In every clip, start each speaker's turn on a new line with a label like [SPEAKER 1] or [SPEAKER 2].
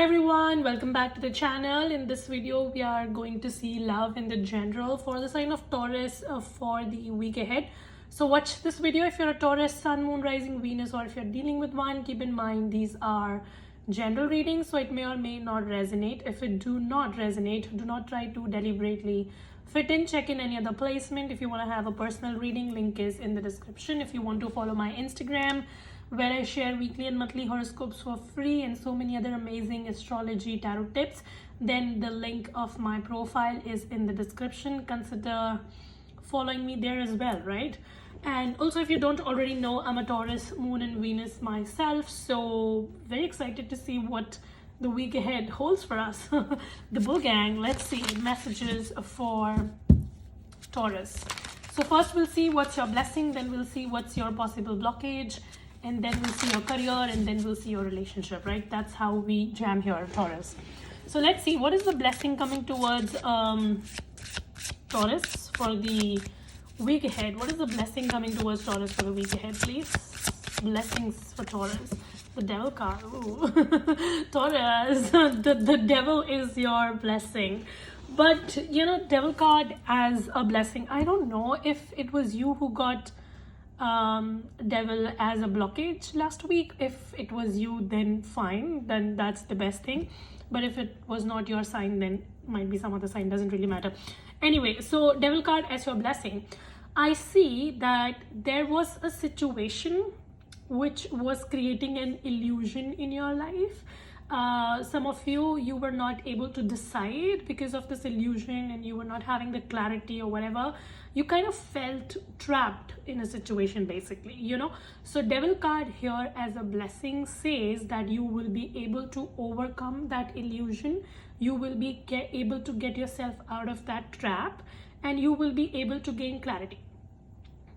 [SPEAKER 1] Hi everyone, welcome back to the channel. In this video we are going to see love in the general for the sign of Taurus for the week ahead. So watch this video if you're a Taurus, Sun, Moon, Rising, Venus, or if you're dealing with one. Keep in mind these are general readings, so it may or may not resonate. If it do not resonate, do not try to deliberately fit in. Check in any other placement. If you want to have a personal reading, link is in the description. If you want to follow my Instagram, where I share weekly and monthly horoscopes for free and so many other amazing astrology tarot tips, then the link of my profile is in the description. Consider following me there as well, right? And also, if you don't already know, I'm a Taurus, Moon and Venus myself, so very excited to see what the week ahead holds for us. The Bull Gang, let's see messages for Taurus. So first we'll see what's your blessing, then we'll see what's your possible blockage, and then we'll see your career, and then we'll see your relationship, right? That's how we jam here, Taurus. So let's see, what is the blessing coming towards Taurus for the week ahead? What is the blessing coming towards Taurus for the week ahead, please? Blessings for Taurus. The Devil card. Ooh. Taurus, the devil is your blessing. But, you know, Devil card as a blessing, I don't know if it was you who got devil as a blockage last week. If it was you, then fine, then that's the best thing. But if it was not your sign, then might be some other sign, doesn't really matter. Anyway, so devil card as your blessing. I see that there was a situation which was creating an illusion in your life. Some of you were not able to decide because of this illusion, and you were not having the clarity or whatever. You kind of felt trapped in a situation, basically, you know. So devil card here as a blessing says that you will be able to overcome that illusion. You will be able to get yourself out of that trap, and you will be able to gain clarity,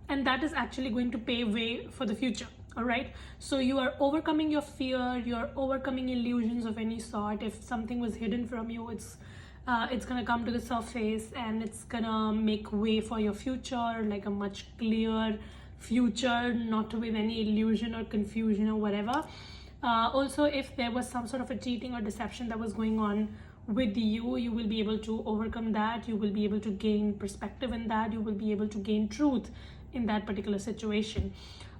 [SPEAKER 1] and that is actually going to pave way for the future. All right, so you are overcoming your fear, you're overcoming illusions of any sort. If something was hidden from you, it's gonna come to the surface, and it's gonna make way for your future, like a much clearer future, not with any illusion or confusion or whatever. Also, if there was some sort of a cheating or deception that was going on with you, you will be able to overcome that. You will be able to gain perspective in that. You will be able to gain truth in that particular situation.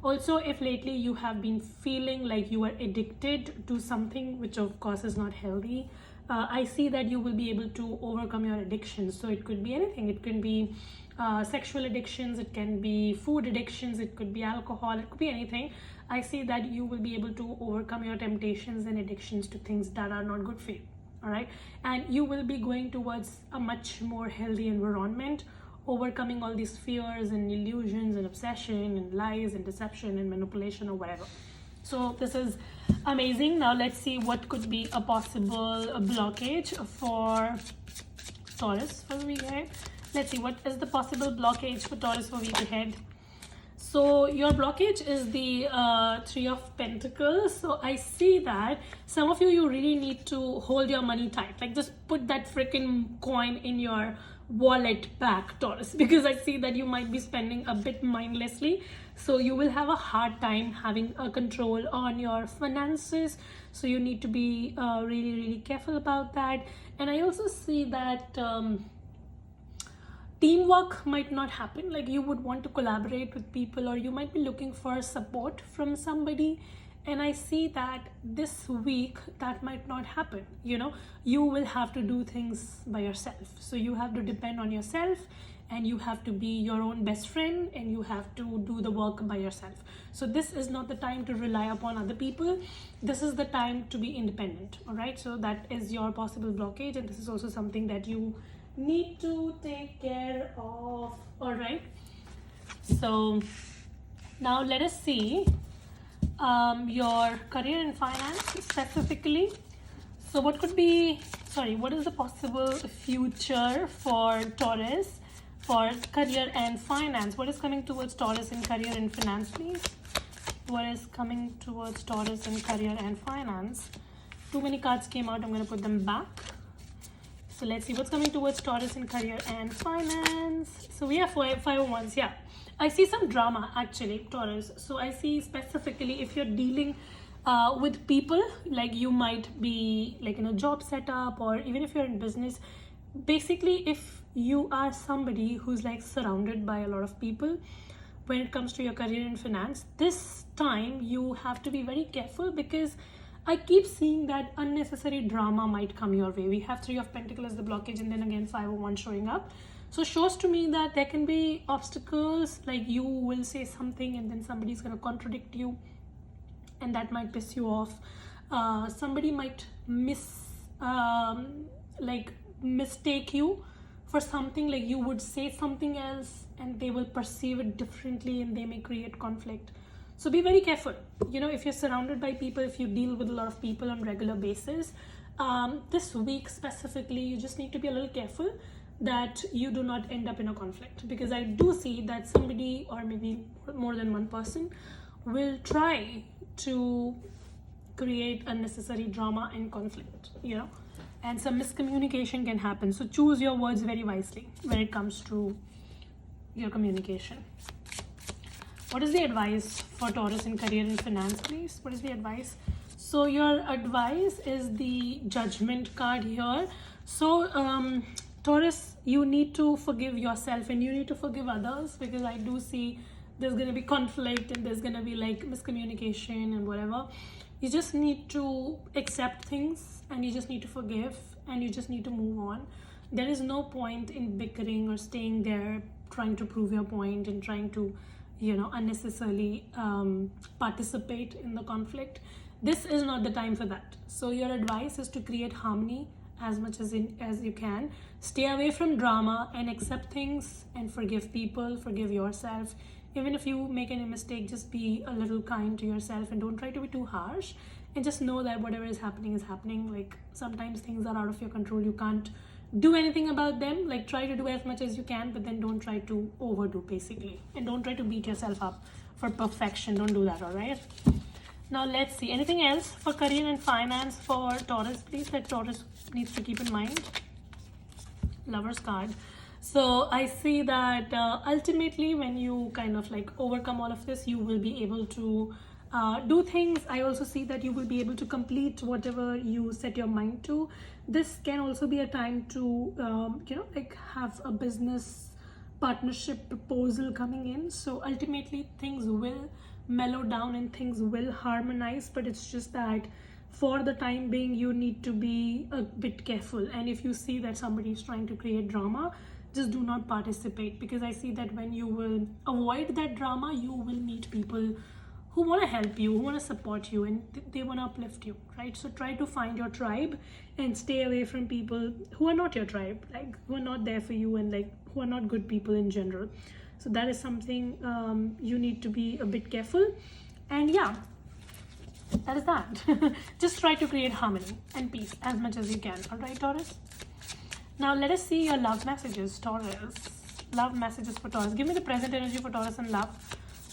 [SPEAKER 1] Also, if lately you have been feeling like you are addicted to something, which of course is not healthy, I see that you will be able to overcome your addictions. So it could be anything. It can be sexual addictions, it can be food addictions, it could be alcohol, it could be anything. I see that you will be able to overcome your temptations and addictions to things that are not good for you. All right, and you will be going towards a much more healthy environment, overcoming all these fears and illusions and obsession and lies and deception and manipulation or whatever. So this is amazing. Now let's see what could be a possible blockage for Taurus for the week ahead. Let's see what is the possible blockage for Taurus for week ahead. So your blockage is the Three of Pentacles. So I see that some of you really need to hold your money tight. Like, just put that freaking coin in your wallet back, Taurus, because I see that you might be spending a bit mindlessly. So you will have a hard time having a control on your finances. So you need to be really careful about that. And I also see that teamwork might not happen. Like, you would want to collaborate with people, or you might be looking for support from somebody, and I see that this week that might not happen. You know, you will have to do things by yourself. So you have to depend on yourself, and you have to be your own best friend, and you have to do the work by yourself. So this is not the time to rely upon other people. This is the time to be independent. All right, so that is your possible blockage, and this is also something that you need to take care of. All right, so now let us see your career and finance specifically. So what is the possible future for Taurus for career and finance? What is coming towards Taurus in career and finance, please? What is coming towards Taurus in career and finance? Too many cards came out, I'm going to put them back. So let's see what's coming towards Taurus in career and finance. So we have five of wands. Yeah, I see some drama actually, Taurus. So I see specifically if you're dealing with people, like you might be like in a job setup, or even if you're in business. Basically, if you are somebody who's like surrounded by a lot of people, when it comes to your career and finance, this time you have to be very careful, because I keep seeing that unnecessary drama might come your way. We have Three of Pentacles as the blockage, and then again 501 showing up. So shows to me that there can be obstacles, like you will say something and then somebody's going to contradict you, and that might piss you off. Somebody might mistake you for something, like you would say something else and they will perceive it differently, and they may create conflict. So be very careful. If you're surrounded by people, if you deal with a lot of people on regular basis, this week specifically, you just need to be a little careful that you do not end up in a conflict, because I do see that somebody, or maybe more than one person, will try to create unnecessary drama and conflict, and some miscommunication can happen. So choose your words very wisely when it comes to your communication. What is the advice for Taurus in career and finance, please? What is the advice? So your advice is the Judgment card here. So Taurus, you need to forgive yourself and you need to forgive others, because I do see there's going to be conflict and there's going to be like miscommunication and whatever. You just need to accept things, and you just need to forgive, and you just need to move on. There is no point in bickering or staying there trying to prove your point and trying to unnecessarily participate in the conflict. This is not the time for that. So your advice is to create harmony as much as you can. Stay away from drama and accept things and forgive people, forgive yourself. Even if you make any mistake, just be a little kind to yourself and don't try to be too harsh, and just know that whatever is happening is happening. Like sometimes things are out of your control, you can't do anything about them. Like try to do as much as you can, but then don't try to overdo, basically, and don't try to beat yourself up for perfection. Don't do that. All right, now let's see anything else for career and finance for Taurus, please, that Taurus needs to keep in mind. Lover's card. So I see that ultimately when you kind of like overcome all of this, you will be able to do things. I also see that you will be able to complete whatever you set your mind to. This can also be a time to like have a business partnership proposal coming in. So ultimately things will mellow down and things will harmonize, but it's just that for the time being you need to be a bit careful. And if you see that somebody is trying to create drama, just do not participate, because I see that when you will avoid that drama, you will meet people who want to help you, who want to support you, and they want to uplift you, right? So try to find your tribe and stay away from people who are not your tribe, like who are not there for you, and like who are not good people in general. So that is something you need to be a bit careful. And yeah, that is that. Just try to create harmony and peace as much as you can. All right, Taurus? Now let us see your love messages, Taurus. Love messages for Taurus. Give me the present energy for Taurus and love.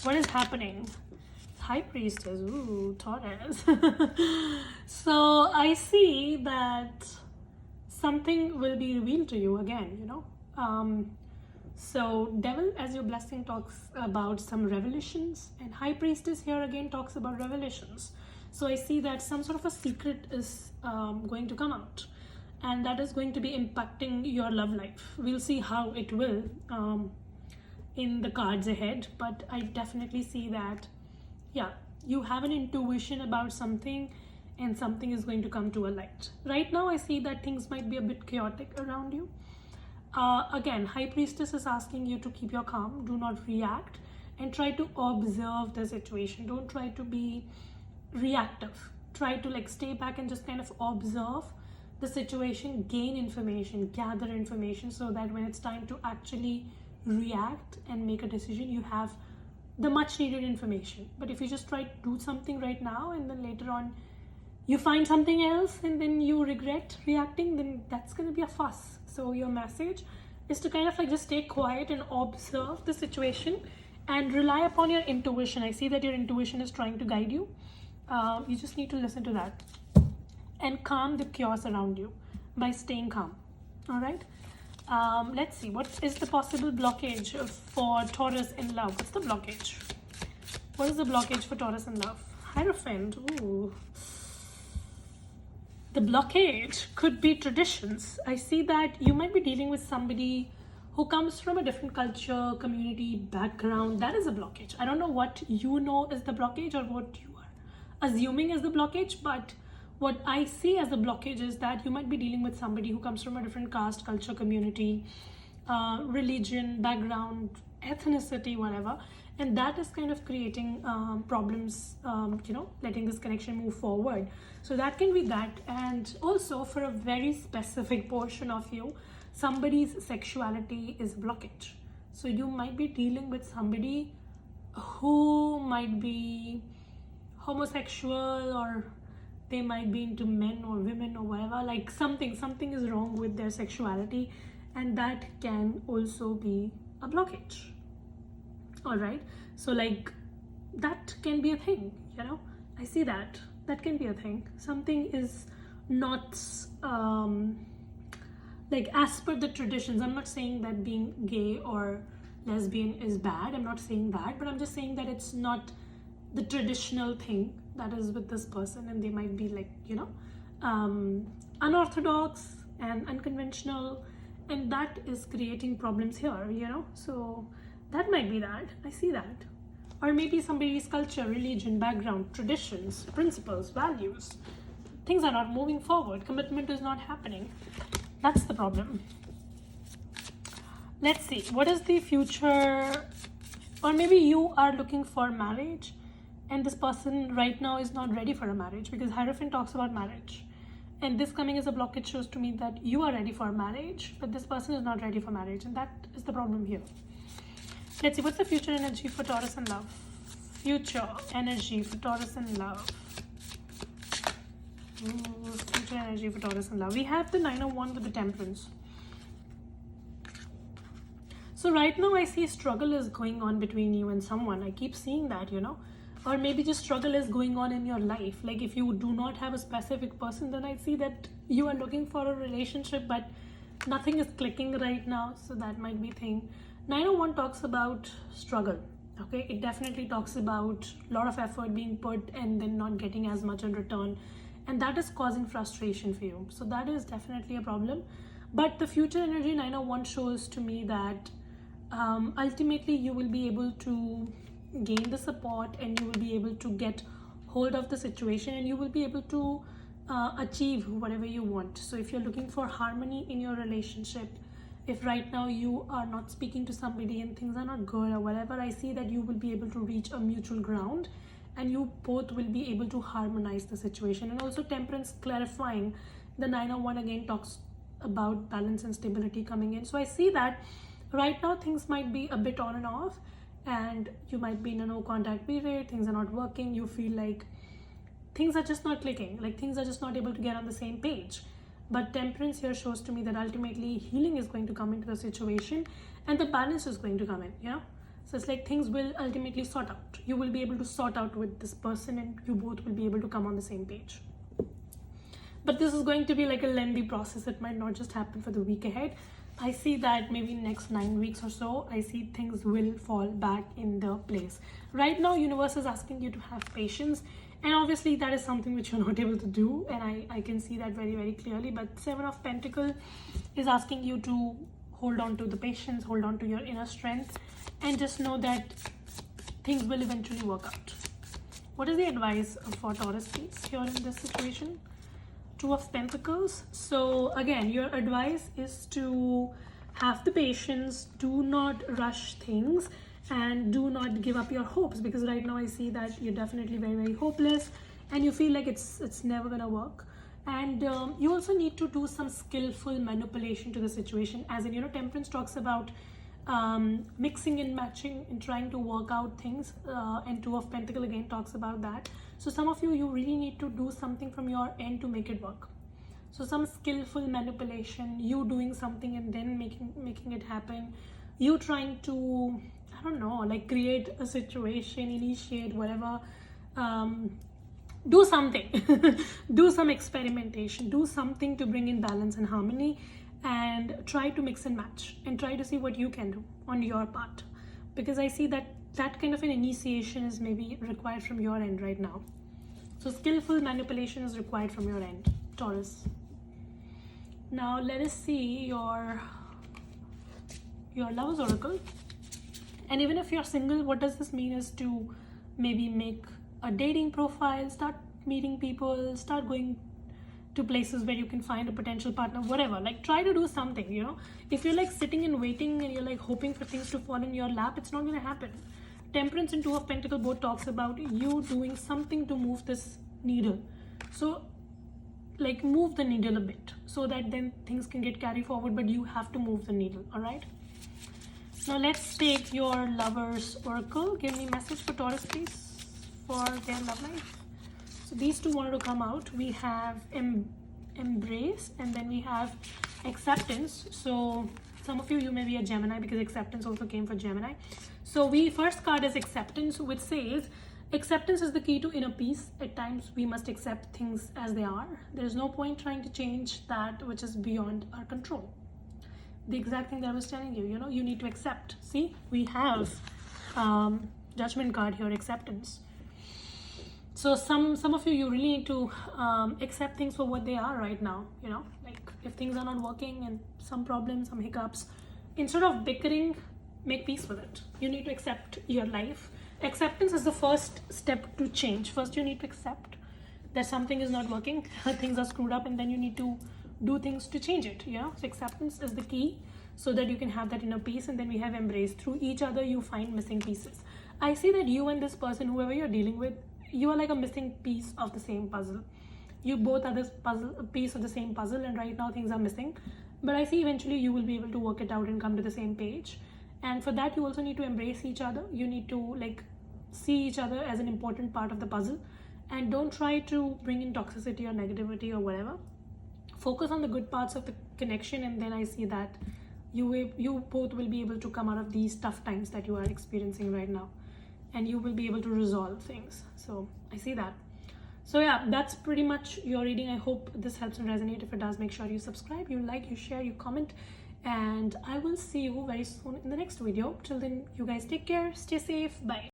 [SPEAKER 1] What is happening? High Priestess. Ooh, Taurus. So I see that something will be revealed to you again, So Devil as your blessing talks about some revelations, and High Priestess here again talks about revelations. So I see that some sort of a secret is going to come out, and that is going to be impacting your love life. We'll see how it will in the cards ahead, but I definitely see that, yeah, you have an intuition about something, and something is going to come to a light. Right now I see that things might be a bit chaotic around you. Again, High Priestess is asking you to keep your calm, do not react, and try to observe the situation. Don't try to be reactive. Try to like stay back and just kind of observe the situation, gain information, gather information, so that when it's time to actually react and make a decision, you have the much needed information. But if you just try to do something right now and then later on you find something else and then you regret reacting, then that's going to be a fuss. So your message is to kind of like just stay quiet and observe the situation and rely upon your intuition. I see that your intuition is trying to guide you. You just need to listen to that and calm the chaos around you by staying calm. All right. Let's see, what is the possible blockage for Taurus in love? What's the blockage? What is the blockage for Taurus in love? Hierophant. Ooh. The blockage could be traditions. I see that you might be dealing with somebody who comes from a different culture, community, background. That is a blockage. I don't know what you know is the blockage or what you are assuming is the blockage, but what I see as the blockage is that you might be dealing with somebody who comes from a different caste, culture, community, religion, background, ethnicity, whatever, and that is kind of creating problems, letting this connection move forward. So that can be that. And also for a very specific portion of you, somebody's sexuality is blockage. So you might be dealing with somebody who might be homosexual, or they might be into men or women or whatever, like something is wrong with their sexuality, and that can also be a blockage. All right, so like that can be a thing, I see that can be a thing. Something is not like as per the traditions. I'm not saying that being gay or lesbian is bad, I'm not saying that, but I'm just saying that it's not the traditional thing that is with this person, and they might be like unorthodox and unconventional, and that is creating problems here, so that might be that. I see that. Or maybe somebody's culture, religion, background, traditions, principles, values, things are not moving forward, commitment is not happening. That's the problem. Let's see, what is the future? Or maybe you are looking for marriage and this person right now is not ready for a marriage, because Hierophant talks about marriage, and this coming as a blockage shows to me that you are ready for marriage, but this person is not ready for marriage, and that is the problem here. Let's see, what's the future energy for Taurus and love? Future energy for Taurus and love. Future energy for Taurus and love. We have the 9 of Wands with the Temperance. So right now I see struggle is going on between you and someone. I keep seeing that, or maybe just struggle is going on in your life. Like if you do not have a specific person, then I see that you are looking for a relationship, but nothing is clicking right now. So that might be thing. 9 of Wands talks about struggle. Okay, it definitely talks about a lot of effort being put and then not getting as much in return, and that is causing frustration for you. So that is definitely a problem. But the future energy 9 of Wands shows to me that ultimately you will be able to gain the support, and you will be able to get hold of the situation, and you will be able to achieve whatever you want. So if you're looking for harmony in your relationship, if right now you are not speaking to somebody and things are not good or whatever, I see that you will be able to reach a mutual ground, and you both will be able to harmonize the situation. And also Temperance clarifying, the 9 of Wands again talks about balance and stability coming in. So I see that right now things might be a bit on and off, and you might be in a no contact period, things are not working, you feel like things are just not clicking, like things are just not able to get on the same page. But Temperance here shows to me that ultimately healing is going to come into the situation, and the balance is going to come in, So it's like things will ultimately sort out. You will be able to sort out with this person, and you both will be able to come on the same page. But this is going to be like a lengthy process. It might not just happen for the week ahead. I see that maybe next 9 weeks or so, I see things will fall back in the place. Right now, universe is asking you to have patience. And obviously that is something which you're not able to do. And I can see that very, very clearly. But 7 of Pentacles is asking you to hold on to the patience, hold on to your inner strength, and just know that things will eventually work out. What is the advice for Taurus, please, here in this situation? 2 of Pentacles. So again, your advice is to have the patience, do not rush things, and do not give up your hopes, because right now I see that you're definitely very, very hopeless, and you feel like it's never gonna work. And you also need to do some skillful manipulation to the situation, as in, Temperance talks about mixing and matching and trying to work out things, and 2 of Pentacles again talks about that. So some of you really need to do something from your end to make it work. So some skillful manipulation, you doing something and then making it happen, you trying to, I don't know, like create a situation, initiate whatever, do something, do some experimentation, do something to bring in balance and harmony, and try to mix and match, and try to see what you can do on your part, because I see that kind of an initiation is maybe required from your end right now. So skillful manipulation is required from your end, Taurus. Now let us see your Lover's Oracle. And even if you're single, what does this mean is to maybe make a dating profile, start meeting people, start going to places where you can find a potential partner, whatever. Like, try to do something, you know. If you're like sitting and waiting and you're like hoping for things to fall in your lap, it's not going to happen. Temperance and Two of Pentacles both talks about you doing something to move this needle. So like move the needle a bit so that then things can get carried forward, but you have to move the needle. All right, now let's take your Lover's Oracle. Give me message for Taurus, please, for their love life. So these two wanted to come out. We have embrace, and then we have acceptance. So some of you may be a Gemini, because acceptance also came for Gemini. So first card is acceptance, which says acceptance is the key to inner peace. At times we must accept things as they are. There is no point trying to change that which is beyond our control. The exact thing that I was telling you, you know, you need to accept. See, we have Judgment card here, acceptance. So some of you really need to accept things for what they are right now. You know, like if things are not working and some problems, some hiccups, instead of bickering, make peace with it. You need to accept your life. Acceptance is the first step to change. First, you need to accept that something is not working, things are screwed up, and then you need to do things to change it. You know, so acceptance is the key so that you can have that inner peace. And then we have embrace. Through each other, you find missing pieces. I see that you and this person, whoever you're dealing with, you are like a missing piece of the same puzzle. You both are this piece of the same puzzle, and right now things are missing. But I see eventually you will be able to work it out and come to the same page. And for that, you also need to embrace each other. You need to like see each other as an important part of the puzzle, and don't try to bring in toxicity or negativity or whatever. Focus on the good parts of the connection, and then I see that you both will be able to come out of these tough times that you are experiencing right now, and you will be able to resolve things. So I see that. So yeah, that's pretty much your reading. I hope this helps and resonate. If it does, make sure you subscribe, you like, you share, you comment, and I will see you very soon in the next video. Till then, you guys take care, stay safe, bye.